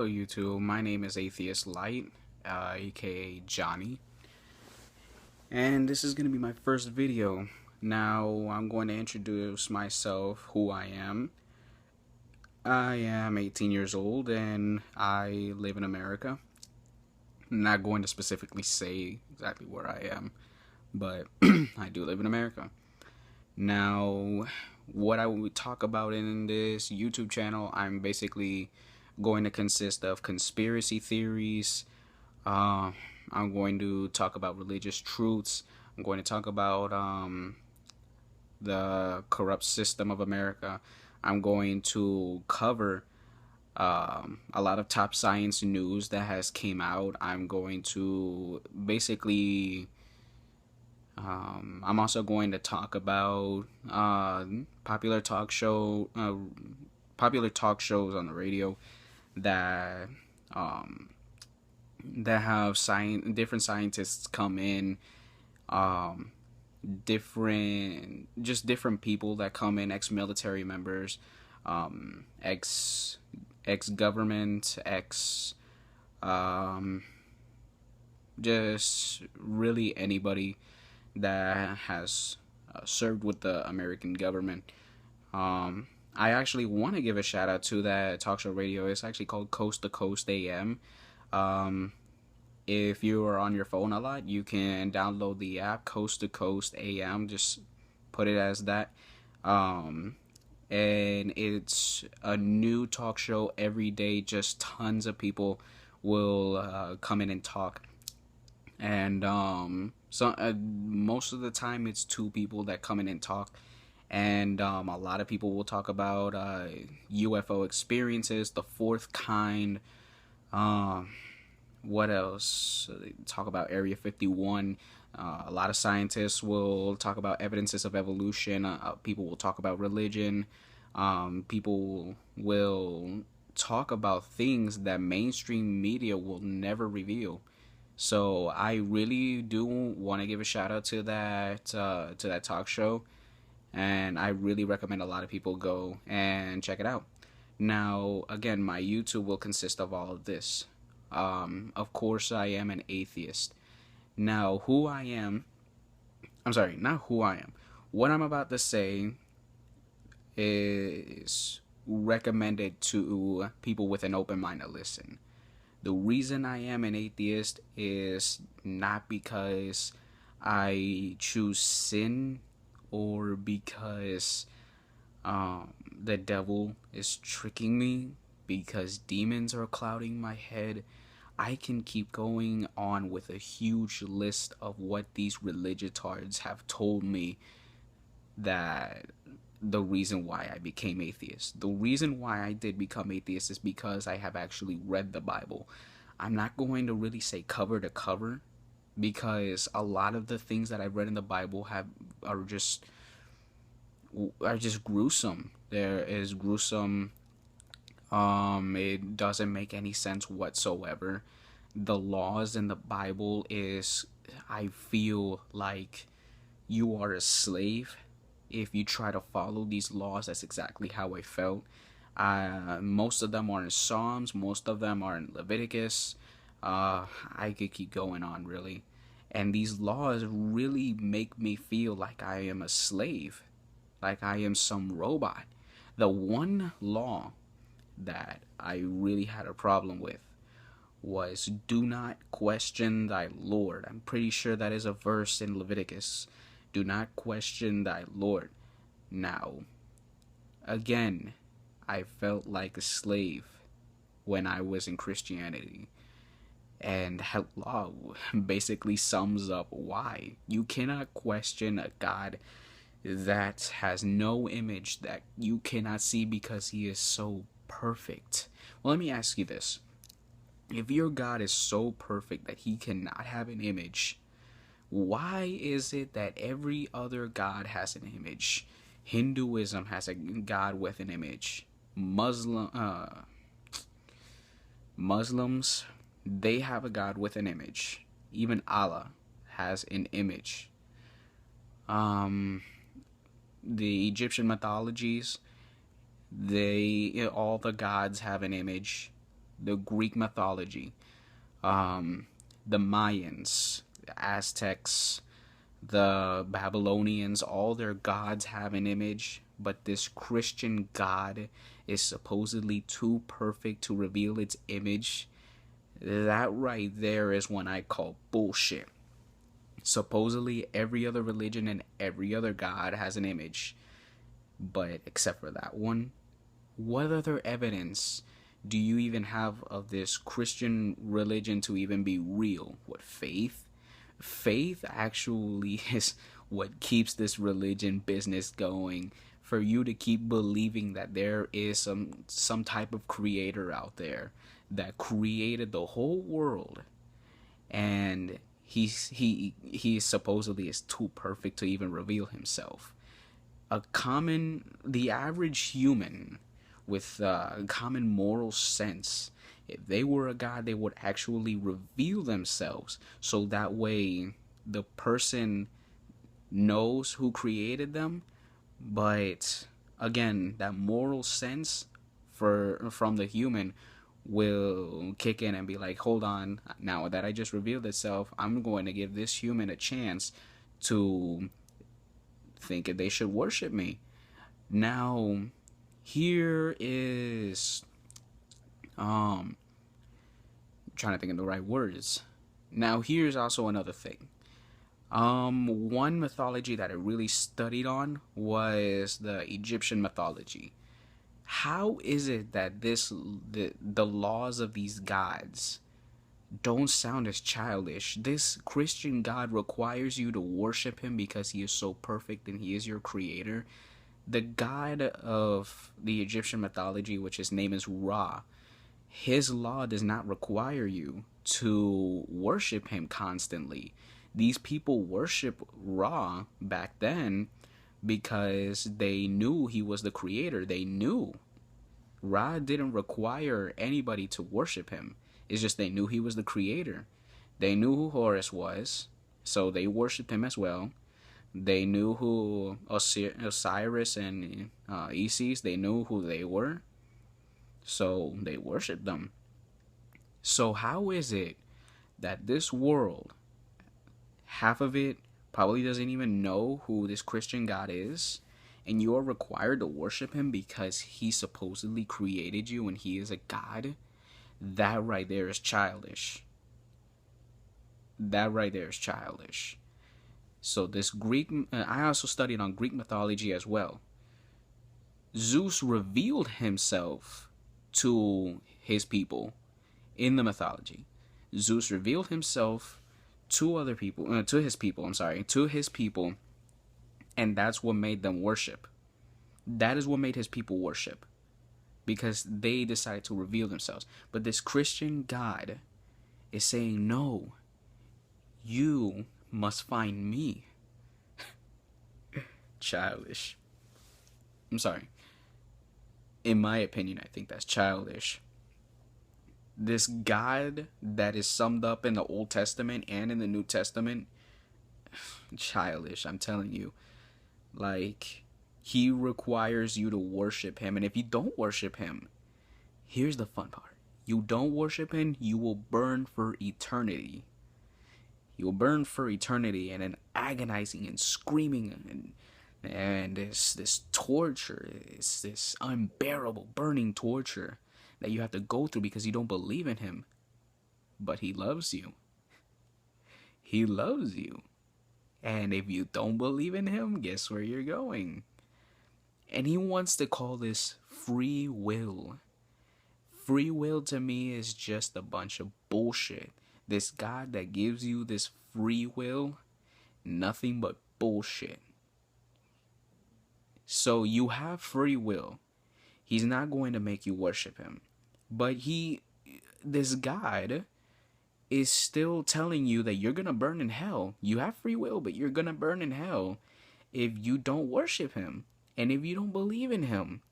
Hello YouTube, my name is Atheist Light, aka Johnny, and this is going to be my first video. Now I'm going to introduce myself, who I am. I am 18 years old and I live in America. I'm not going to specifically say exactly where I am, but I do live in America. Now, what I will talk about in this YouTube channel, I'm basically going to consist of conspiracy theories. I'm going to talk about religious truths. I'm going to talk about the corrupt system of America. I'm going to cover a lot of top science news that has came out. I'm going to basically I'm also going to talk about popular talk shows on the radio that have different scientists come in, different people that come in, ex-military members, ex-government, just really anybody that has served with the American government. I actually want to give a shout out to that talk show radio. It's actually called Coast to Coast AM. If you are on your phone a lot, you can download the app Coast to Coast AM. Just put it as that. And it's a new talk show every day. Just tons of people will come in and talk. And most of the time it's two people that come in and talk. And a lot of people will talk about UFO experiences, the fourth kind. What else? They talk about Area 51. A lot of scientists will talk about evidences of evolution. People will talk about religion. People will talk about things that mainstream media will never reveal. So I really do want to give a shout out to that talk show. And I really recommend a lot of people go and check it out. Now, again, my YouTube will consist of all of this. Of course, I am an atheist. Now, not who I am. What I'm about to say is recommended to people with an open mind to listen. The reason I am an atheist is not because I choose sin or because the devil is tricking me, because demons are clouding my head. I can keep going on with a huge list of what these religiotards have told me that the reason why I became atheist. The reason why I did become atheist is because I have actually read the Bible. I'm not going to really say cover to cover, because a lot of the things that I've read in the Bible are just gruesome. There is gruesome. It doesn't make any sense whatsoever. The laws in the Bible I feel like you are a slave if you try to follow these laws. That's exactly how I felt. Most of them are in Psalms. Most of them are in Leviticus. I could keep going on, really. And these laws really make me feel like I am a slave, like I am some robot. The one law that I really had a problem with was do not question thy Lord. I'm pretty sure that is a verse in Leviticus. Do not question thy Lord. Now, again, I felt like a slave when I was in Christianity. And that law basically sums up why. You cannot question a God that has no image, that you cannot see because he is so perfect. Well, let me ask you this. If your God is so perfect that he cannot have an image, why is it that every other God has an image? Hinduism has a God with an image. Muslims, they have a God with an image. Even Allah has an image. The Egyptian mythologies, all the gods have an image. the Greek mythology, um, the Mayans, the Aztecs, the Babylonians, all their gods have an image, but this Christian God is supposedly too perfect to reveal its image. That right there is what I call bullshit. Supposedly, every other religion and every other God has an image, but except for that one, what other evidence do you even have of this Christian religion to even be real? What, faith? Faith actually is what keeps this religion business going. For you to keep believing that there is some type of creator out there that created the whole world, and he supposedly is too perfect to even reveal himself. The average human with common moral sense, if they were a god, they would actually reveal themselves, so that way the person knows who created them. But again, that moral sense from the human will kick in and be like, hold on, now that I just revealed itself, I'm going to give this human a chance to think that they should worship me. Now, here is trying to think of the right words. Now, here's also another thing. One mythology that I really studied on was the Egyptian mythology. How is it that the laws of these gods don't sound as childish? This Christian God requires you to worship him because he is so perfect and he is your creator. The god of the Egyptian mythology, which his name is Ra, his law does not require you to worship him constantly. These people worship Ra back then because they knew he was the creator. They knew Ra didn't require anybody to worship him. It's just they knew he was the creator. They knew who Horus was, so they worshipped him as well. They knew who Osiris and Isis, they knew who they were, so they worshipped them. So how is it that this world, half of it probably doesn't even know who this Christian God is, and you are required to worship him because he supposedly created you and he is a god? That right there is childish. That right there is childish. So this Greek, I also studied on Greek mythology as well. Zeus revealed himself to his people in the mythology. Zeus revealed himself to other people, to his people, and that's what made them worship. That is what made his people worship, because they decided to reveal themselves. But this Christian God is saying, no, you must find me. Childish. I'm sorry. In my opinion, I think that's childish. This God that is summed up in the Old Testament and in the New Testament, childish, I'm telling you. Like, he requires you to worship him. And if you don't worship him, here's the fun part. You don't worship him, you will burn for eternity. You will burn for eternity, and an agonizing and screaming and this torture, this unbearable burning torture that you have to go through because you don't believe in him. But he loves you. He loves you. And if you don't believe in him, guess where you're going? And he wants to call this free will. Free will to me is just a bunch of bullshit. This God that gives you this free will, nothing but bullshit. So you have free will. He's not going to make you worship him. But this God is still telling you that you're going to burn in hell. You have free will, but you're going to burn in hell if you don't worship him. And if you don't believe in him.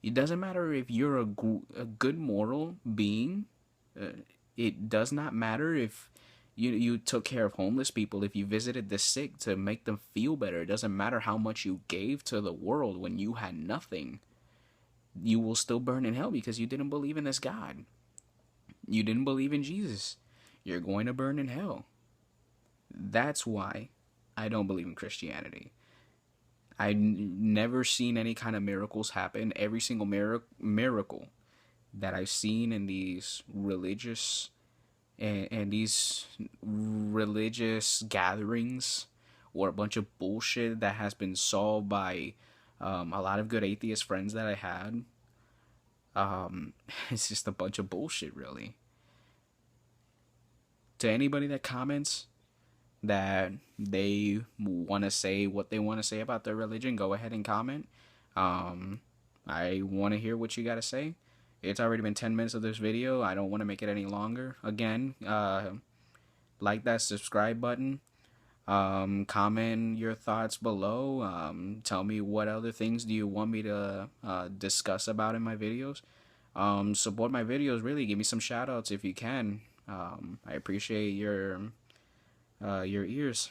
It doesn't matter if you're a good moral being. It does not matter if you took care of homeless people, if you visited the sick to make them feel better. It doesn't matter how much you gave to the world when you had nothing. You will still burn in hell because you didn't believe in this God. You didn't believe in Jesus. You're going to burn in hell. That's why I don't believe in Christianity. Never seen any kind of miracles happen. Every single miracle that I've seen in these religious and these religious gatherings or a bunch of bullshit that has been solved by a lot of good atheist friends that I had. It's just a bunch of bullshit, really. To anybody that comments that they want to say what they want to say about their religion, go ahead and comment. I want to hear what you got to say. It's already been 10 minutes of this video. I don't want to make it any longer. Again, like that subscribe button. Comment your thoughts below. Tell me what other things do you want me to discuss about in my videos. Support my videos, really. Give me some shout outs if you can. I appreciate your ears.